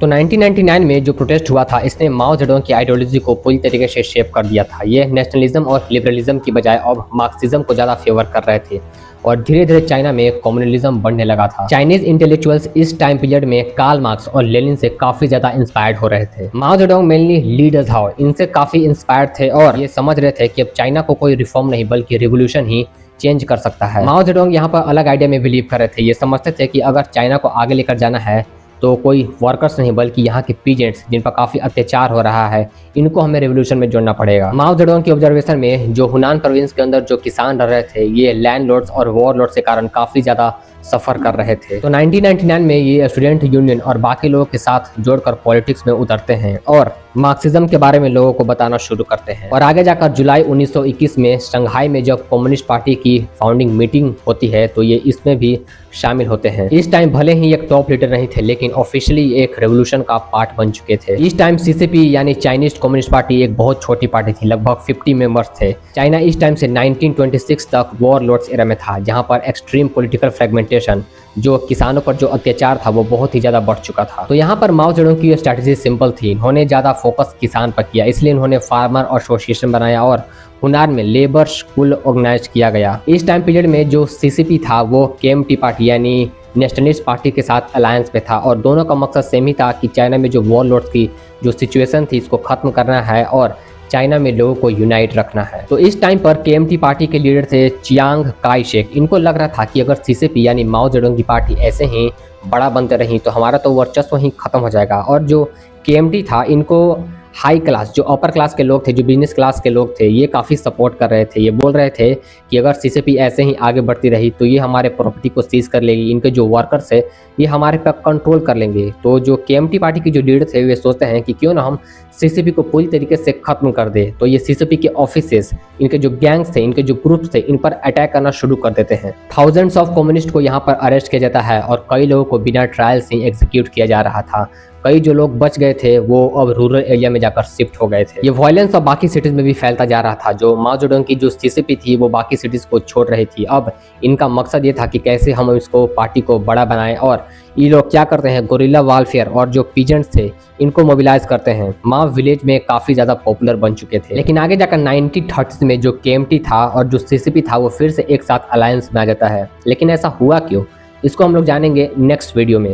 तो 1999 में जो प्रोटेस्ट हुआ था इसने माओ जेडोंग की आइडियोलॉजी को पूरी तरीके से शेप कर दिया था। ये नेशनलिज्म और लिबरलिज्म की बजाय अब मार्क्सिज्म को ज़्यादा फेवर कर रहे थे और धीरे धीरे चाइना में कम्युनलिज्म बढ़ने लगा था। चाइनीज इंटेलेक्चुअल्स इस टाइम पीरियड में कार्ल मार्क्स और लेनिन से काफी ज्यादा इंस्पायर्ड हो रहे थे। माओ जेडोंग मेनली लीडर्स हाउ इनसे काफी इंस्पायर्ड थे और ये समझ रहे थे कि अब चाइना को कोई रिफॉर्म नहीं बल्कि रिवोल्यूशन ही चेंज कर सकता है। माओ जेडोंग यहाँ पर अलग आइडिया में बिलीव कर रहे थे। ये समझते थे कि अगर चाइना को आगे लेकर जाना है तो कोई वर्कर्स नहीं बल्कि यहाँ के पीजेंट्स जिन पर काफ़ी अत्याचार हो रहा है इनको हमें रेवोल्यूशन में जोड़ना पड़ेगा। माओ जेडोंग की ऑब्जर्वेशन में जो हुनान प्रोविंस के अंदर जो किसान रह रहे थे ये लैंडलॉर्ड्स और वॉरलॉर्ड्स के कारण काफ़ी ज़्यादा सफ़र कर रहे थे। तो 1999 में ये स्टूडेंट यूनियन और बाकी लोगों के साथ जोड़कर पॉलिटिक्स में उतरते हैं और मार्क्सिज्म के बारे में लोगों को बताना शुरू करते हैं। और आगे जाकर जुलाई 1921 में शंघाई में जब कम्युनिस्ट पार्टी की फाउंडिंग मीटिंग होती है तो ये इसमें भी शामिल होते हैं। इस टाइम भले ही एक टॉप लीडर नहीं थे लेकिन ऑफिशियली एक रेवोल्यूशन का पार्ट बन चुके थे। इस टाइम सीसीपी यानी चाइनीज कम्युनिस्ट पार्टी एक बहुत छोटी पार्टी थी, लगभग 50 मेंबर्स थे। चाइना इस टाइम से 1926 तक वॉरलॉर्ड्स एरा में था जहां पर एक्सट्रीम पॉलिटिकल फ्रेगमेंटेशन जो किसानों पर जो अत्याचार था वो बहुत ही ज़्यादा बढ़ चुका था। तो यहाँ पर माओ जेडोंग की स्ट्रैटेजी सिंपल थी। इन्होंने ज़्यादा फोकस किसान पर किया, इसलिए इन्होंने फार्मर एसोसिएशन बनाया और हुनार में लेबर स्कूल ऑर्गेनाइज किया गया। इस टाइम पीरियड में जो सीसीपी था वो केएमटी पार्टी यानी नेशनलिस्ट पार्टी के साथ अलायंस में था और दोनों का मकसद सेम ही था कि चाइना में जो वॉरलॉर्ड्स की जो सिचुएशन थी इसको खत्म करना है और चाइना में लोगों को यूनाइट रखना है। तो इस टाइम पर केएमटी पार्टी के लीडर थे चियांग काई शेक। इनको लग रहा था कि अगर सीसीपी यानी माओ जेडोंग की पार्टी ऐसे ही बड़ा बनते रही तो हमारा तो वर्चस्व ही खत्म हो जाएगा। और जो केएमटी था इनको हाई क्लास जो अपर क्लास के लोग थे, जो बिजनेस क्लास के लोग थे, ये काफ़ी सपोर्ट कर रहे थे। ये बोल रहे थे कि अगर सीसीपी ऐसे ही आगे बढ़ती रही तो ये हमारे प्रॉपर्टी को सीज कर लेगी, इनके जो वर्कर्स है ये हमारे पर कंट्रोल कर लेंगे। तो जो केएमटी पार्टी के जो लीडर थे वे सोचते हैं कि क्यों ना हम सीसीपी को पूरी तरीके से खत्म कर दे। तो ये सीसीपी के ऑफिसेस, इनके जो गैंग्स थे, इनके जो ग्रुप्स थे, इन पर अटैक करना शुरू कर देते हैं। थाउजेंड्स ऑफ कम्युनिस्ट को यहाँ पर अरेस्ट किया जाता है और कई लोगों को बिना ट्रायल से एग्जीक्यूट किया जा रहा था। कई जो लोग बच गए थे वो अब रूरल एरिया में जाकर शिफ्ट हो गए थे। ये वायलेंस अब बाकी सिटीज में भी फैलता जा रहा था। जो माओ जेडोंग की जो सीसीपी थी वो बाकी सिटीज को छोड़ रही थी। अब इनका मकसद ये था कि कैसे हम इसको पार्टी को बड़ा बनाएं और ये लोग क्या करते हैं, गोरिल्ला वारफेयर और जो पीजेंट्स थे इनको मोबिलाइज करते हैं। माओ विलेज में काफ़ी ज़्यादा पॉपुलर बन चुके थे। लेकिन आगे जाकर 1930s में जो केएमटी था और जो सीसीपी था वो फिर से एक साथ अलायंस में आ जाता है। लेकिन ऐसा हुआ क्यों, इसको हम लोग जानेंगे नेक्स्ट वीडियो में।